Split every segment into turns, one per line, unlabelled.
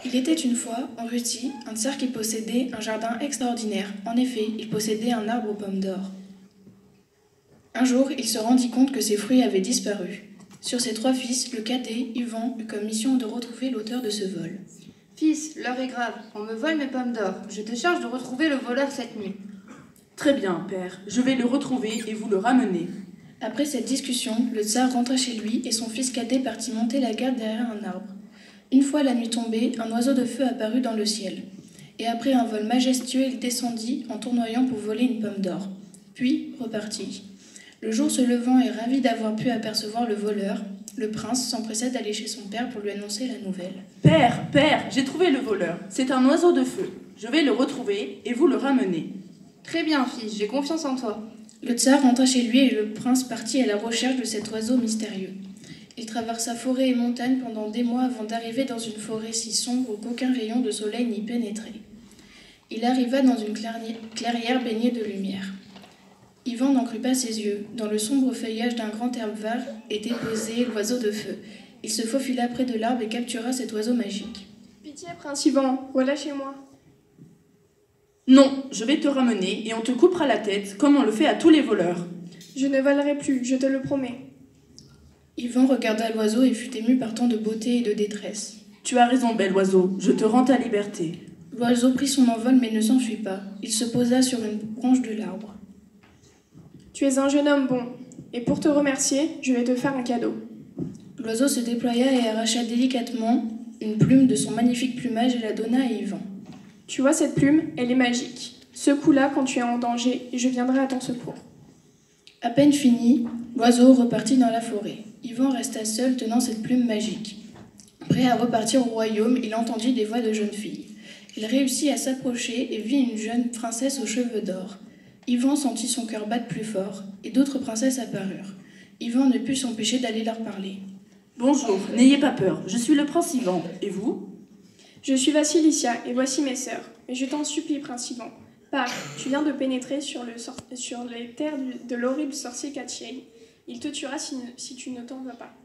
Il était une fois, en Russie, un tsar qui possédait un jardin extraordinaire. En effet, il possédait un arbre aux pommes d'or. Un jour, il se rendit compte que ses fruits avaient disparu. Sur ses 3 fils, le cadet, Ivan, eut comme mission de retrouver l'auteur de ce vol.
Fils, l'heure est grave, on me vole mes pommes d'or. Je te charge de retrouver le voleur cette nuit.
Très bien, père, je vais le retrouver et vous le ramener.
Après cette discussion, le tsar rentra chez lui et son fils cadet partit monter la garde derrière un arbre. Une fois la nuit tombée, un oiseau de feu apparut dans le ciel. Et après un vol majestueux, il descendit en tournoyant pour voler une pomme d'or. Puis repartit. Le jour se levant et ravi d'avoir pu apercevoir le voleur, le prince s'empressa d'aller chez son père pour lui annoncer la nouvelle.
Père, j'ai trouvé le voleur. C'est un oiseau de feu. Je vais le retrouver et vous le ramener.
Très bien, fils, j'ai confiance en toi.
Le tsar rentra chez lui et le prince partit à la recherche de cet oiseau mystérieux. Il traversa forêt et montagne pendant des mois avant d'arriver dans une forêt si sombre qu'aucun rayon de soleil n'y pénétrait. Il arriva dans une clairière baignée de lumière. Ivan n'en crut pas ses yeux. Dans le sombre feuillage d'un grand herbe vert était posé l'oiseau de feu. Il se faufila près de l'arbre et captura cet oiseau magique.
Pitié, prince Ivan, relâchez-moi.
Non, je vais te ramener et on te coupera la tête comme on le fait à tous les voleurs.
Je ne volerai plus, je te le promets.
Ivan regarda l'oiseau et fut ému par tant de beauté et de détresse.
Tu as raison, bel oiseau, je te rends ta liberté.
L'oiseau prit son envol mais ne s'enfuit pas. Il se posa sur une branche de l'arbre.
Tu es un jeune homme bon, et pour te remercier, je vais te faire un cadeau.
L'oiseau se déploya et arracha délicatement une plume de son magnifique plumage et la donna à Ivan.
Tu vois cette plume, elle est magique. Secoue-la quand tu es en danger et je viendrai à ton secours.
À peine fini, l'oiseau repartit dans la forêt. Ivan resta seul tenant cette plume magique. Prêt à repartir au royaume, il entendit des voix de jeunes filles. Il réussit à s'approcher et vit une jeune princesse aux cheveux d'or. Ivan sentit son cœur battre plus fort, et d'autres princesses apparurent. Ivan ne put s'empêcher d'aller leur parler.
Bonjour, n'ayez pas peur, je suis le prince Ivan. Et vous ?
Je suis Vassilicia, et voici mes sœurs. Mais je t'en supplie, prince Ivan, pars, tu viens de pénétrer sur les terres de l'horrible sorcier Katchei. Il te tuera si tu ne t'en vas pas.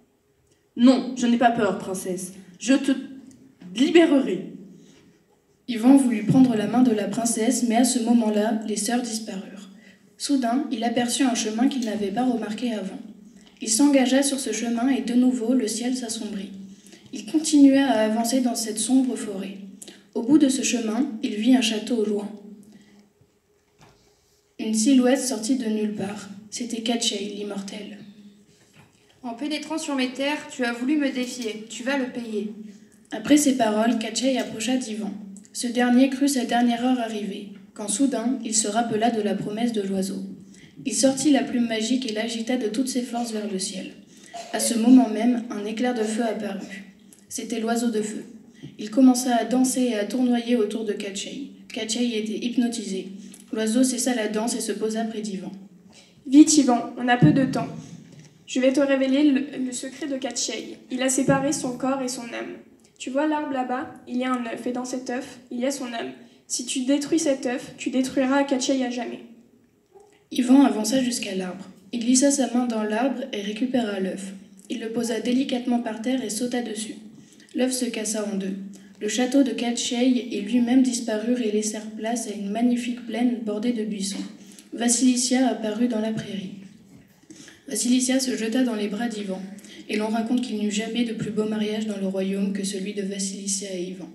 Non, je n'ai pas peur, princesse. Je te libérerai.
Ivan voulut prendre la main de la princesse, mais à ce moment-là, les sœurs disparurent. Soudain, il aperçut un chemin qu'il n'avait pas remarqué avant. Il s'engagea sur ce chemin et de nouveau, le ciel s'assombrit. Il continua à avancer dans cette sombre forêt. Au bout de ce chemin, il vit un château au loin. Une silhouette sortit de nulle part. C'était Katchei, l'immortel.
En pénétrant sur mes terres, tu as voulu me défier. Tu vas le payer.
Après ces paroles, Katchei approcha d'Ivan. Ce dernier crut sa dernière heure arriver, quand soudain, il se rappela de la promesse de l'oiseau. Il sortit la plume magique et l'agita de toutes ses forces vers le ciel. À ce moment même, un éclair de feu apparut. C'était l'oiseau de feu. Il commença à danser et à tournoyer autour de Katchei. Katchei était hypnotisé. L'oiseau cessa la danse et se posa près d'Ivan.
Vite, Ivan, on a peu de temps. Je vais te révéler le secret de Katchei. Il a séparé son corps et son âme. Tu vois l'arbre là-bas, il y a un œuf, et dans cet œuf, il y a son âme. Si tu détruis cet œuf, tu détruiras Katchei à jamais.
Ivan avança jusqu'à l'arbre. Il glissa sa main dans l'arbre et récupéra l'œuf. Il le posa délicatement par terre et sauta dessus. L'œuf se cassa en deux. Le château de Katchei et lui-même disparurent et laissèrent place à une magnifique plaine bordée de buissons. Vassilicia apparut dans la prairie. Vassilicia se jeta dans les bras d'Ivan, et l'on raconte qu'il n'y eut jamais de plus beau mariage dans le royaume que celui de Vassilicia et Ivan.